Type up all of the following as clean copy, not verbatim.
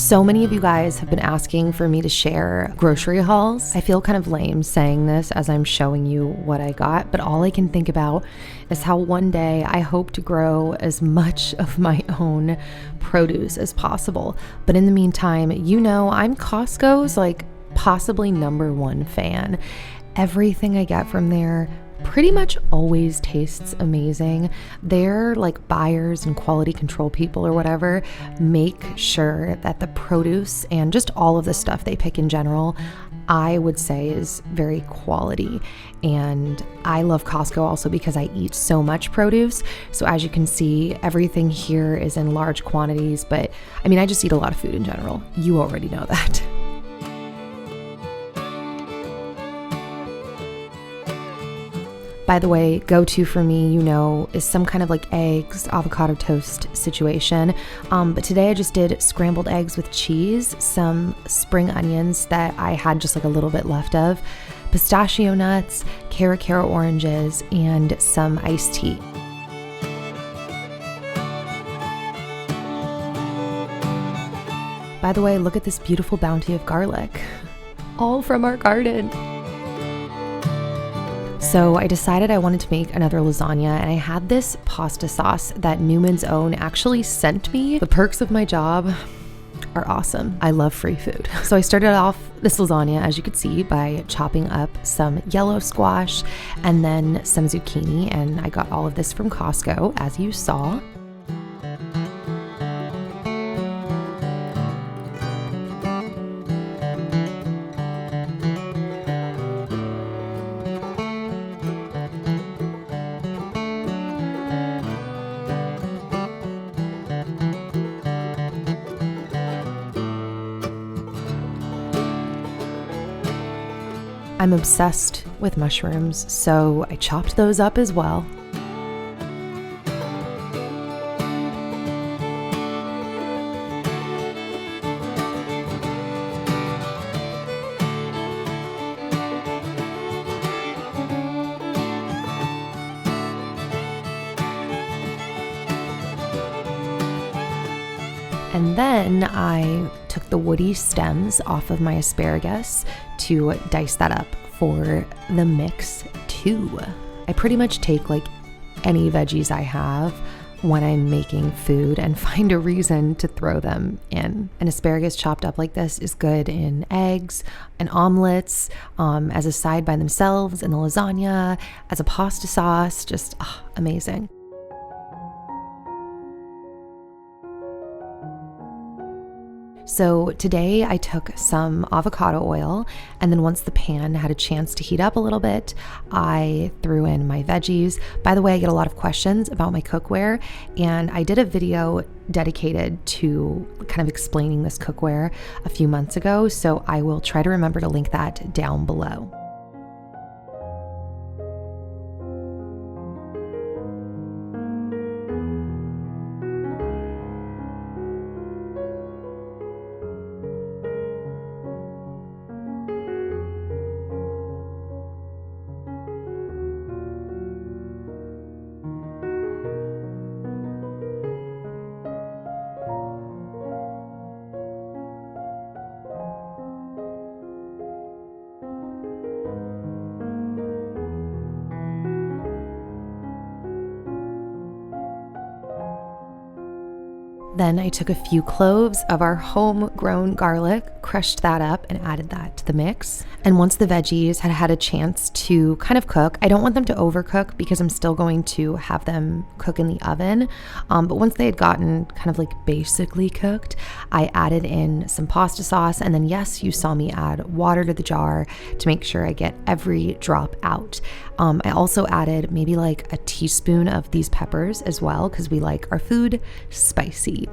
So many of you guys have been asking for me to share grocery hauls. I feel kind of lame saying this as I'm showing you what I got, but all I can think about is how one day I hope to grow as much of my own produce as possible. But in the meantime, you know, I'm Costco's like possibly #1 fan. Everything I get from there pretty much always tastes amazing. Their like buyers and quality control people or whatever make sure that the produce and just all of the stuff they pick in general, I would say is very quality. And I love Costco also because I eat so much produce. So as you can see, everything here is in large quantities, but I mean, I just eat a lot of food in general. You already know that. By the way, go-to for me, you know, is some kind of like eggs, avocado toast situation. But today I just did scrambled eggs with cheese, some spring onions that I had just like a little bit left of, pistachio nuts, cara oranges, and some iced tea. By the way, look at this beautiful bounty of garlic, all from our garden. So I decided I wanted to make another lasagna, and I had this pasta sauce that Newman's Own actually sent me. The perks of my job are awesome. I love free food. So I started off this lasagna, as you could see, by chopping up some yellow squash and then some zucchini, and I got all of this from Costco, as you saw. I'm obsessed with mushrooms, so I chopped those up as well. And then I took the woody stems off of my asparagus to dice that up for the mix too. I pretty much take like any veggies I have when I'm making food and find a reason to throw them in. And asparagus chopped up like this is good in eggs and omelets, as a side by themselves, in the lasagna, as a pasta sauce, just amazing. So today I took some avocado oil, and then once the pan had a chance to heat up a little bit, I threw in my veggies. By the way, I get a lot of questions about my cookware, and I did a video dedicated to kind of explaining this cookware a few months ago, so I will try to remember to link that down below. Then I took a few cloves of our homegrown garlic, crushed that up, and added that to the mix. And once the veggies had had a chance to kind of cook, I don't want them to overcook because I'm still going to have them cook in the oven. But once they had gotten kind of like basically cooked, I added in some pasta sauce. And then yes, you saw me add water to the jar to make sure I get every drop out. I also added maybe like a teaspoon of these peppers as well, because we like our food spicy.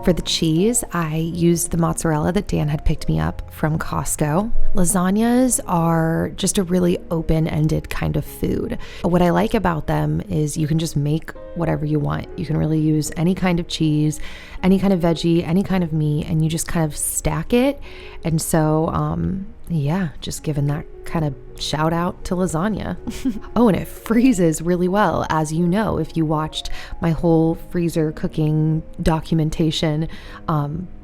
For the cheese, I used the mozzarella that Dan had picked me up from Costco. Lasagnas are just a really open-ended kind of food. What I like about them is you can just make whatever you want. You can really use any kind of cheese, any kind of veggie, any kind of meat, and you just kind of stack it. And so, yeah, just giving that kind of shout out to lasagna. Oh, and it freezes really well. As you know, if you watched my whole freezer cooking documentation,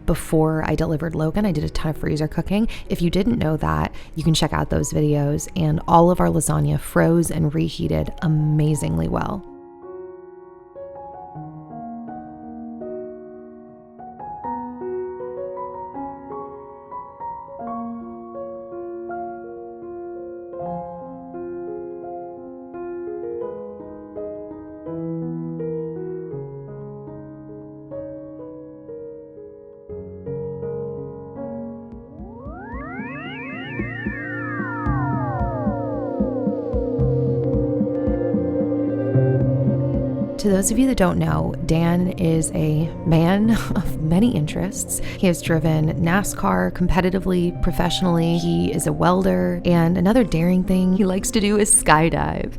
before I delivered Logan, I did a ton of freezer cooking. If you didn't know that, you can check out those videos, and all of our lasagna froze and reheated amazingly well. To those of you that don't know, Dan is a man of many interests. He has driven NASCAR competitively, professionally. He is a welder, and another daring thing he likes to do is skydive.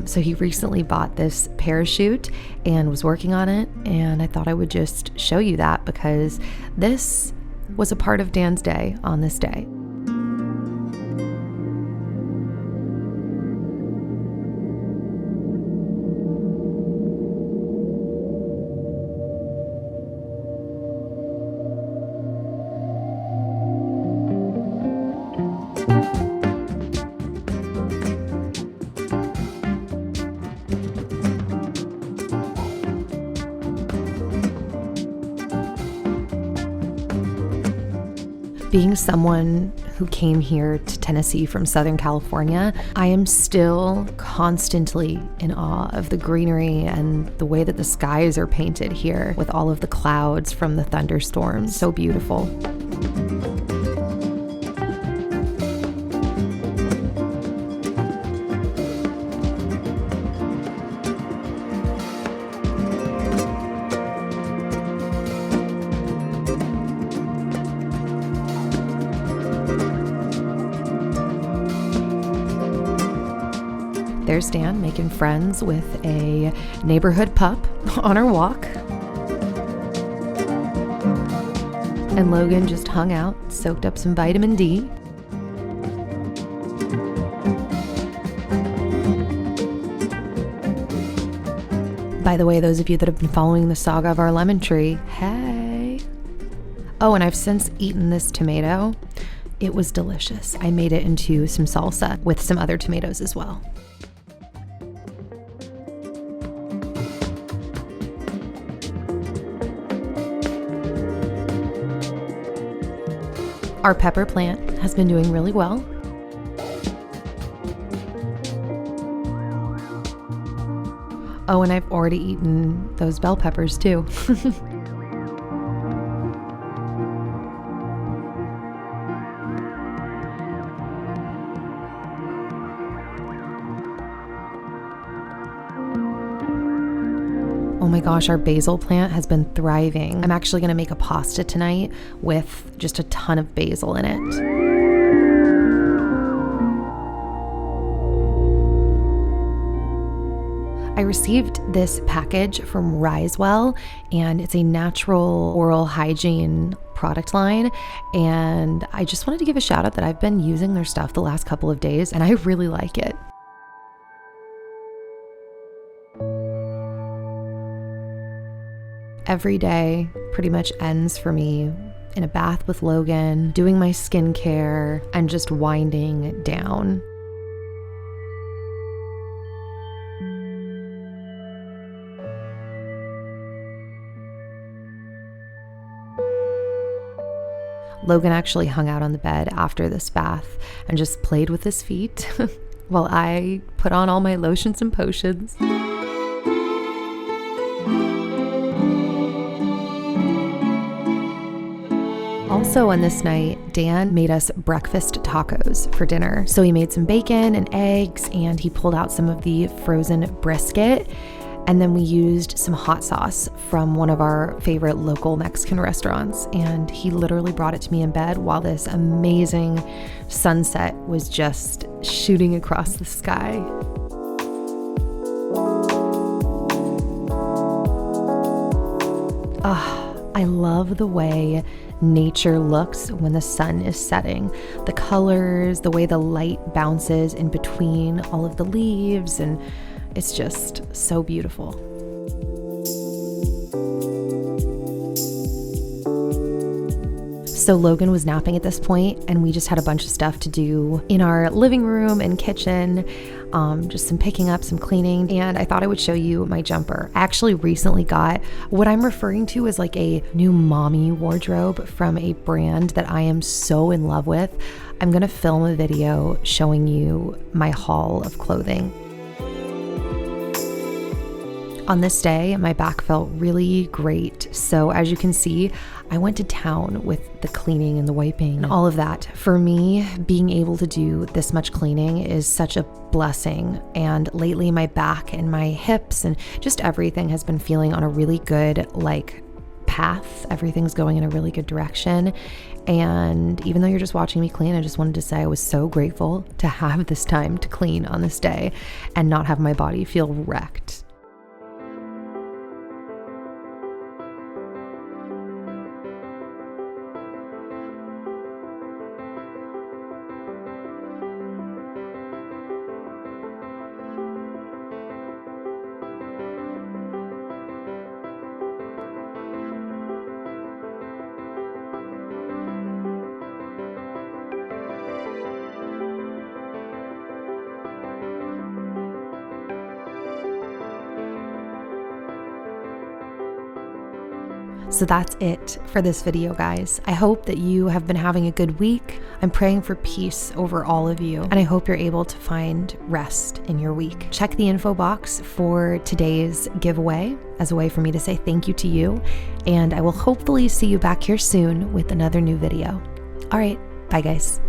So he recently bought this parachute and was working on it, and I thought I would just show you that because this was a part of Dan's day on this day. Being someone who came here to Tennessee from Southern California, I am still constantly in awe of the greenery and the way that the skies are painted here with all of the clouds from the thunderstorms. So beautiful. There's Dan making friends with a neighborhood pup on our walk. And Logan just hung out, soaked up some vitamin D. By the way, those of you that have been following the saga of our lemon tree, hey. Oh, and I've since eaten this tomato. It was delicious. I made it into some salsa with some other tomatoes as well. Our pepper plant has been doing really well. Oh, and I've already eaten those bell peppers too. Oh my gosh, our basil plant has been thriving. I'm actually gonna make a pasta tonight with just a ton of basil in it. I received this package from Risewell, and it's a natural oral hygiene product line, and I just wanted to give a shout out that I've been using their stuff the last couple of days, and I really like it. Every day pretty much ends for me in a bath with Logan, doing my skincare, and just winding down. Logan actually hung out on the bed after this bath and just played with his feet while I put on all my lotions and potions. Also on this night, Dan made us breakfast tacos for dinner. So he made some bacon and eggs, and he pulled out some of the frozen brisket. And then we used some hot sauce from one of our favorite local Mexican restaurants. And he literally brought it to me in bed while this amazing sunset was just shooting across the sky. I love the way nature looks when the sun is setting. The colors, the way the light bounces in between all of the leaves, and it's just so beautiful. So Logan was napping at this point, and we just had a bunch of stuff to do in our living room and kitchen, just some picking up, some cleaning, and I thought I would show you my jumper. I actually recently got what I'm referring to as like a new mommy wardrobe from a brand that I am so in love with. I'm gonna film a video showing you my haul of clothing. On this day, my back felt really great. So as you can see, I went to town with the cleaning and the wiping and all of that. For me, being able to do this much cleaning is such a blessing. And lately my back and my hips and just everything has been feeling on a really good path. Everything's going in a really good direction. And even though you're just watching me clean, I just wanted to say I was so grateful to have this time to clean on this day and not have my body feel wrecked. So that's it for this video, guys. I hope that you have been having a good week. I'm praying for peace over all of you, and I hope you're able to find rest in your week. Check the info box for today's giveaway as a way for me to say thank you to you, and I will hopefully see you back here soon with another new video. All right, bye guys.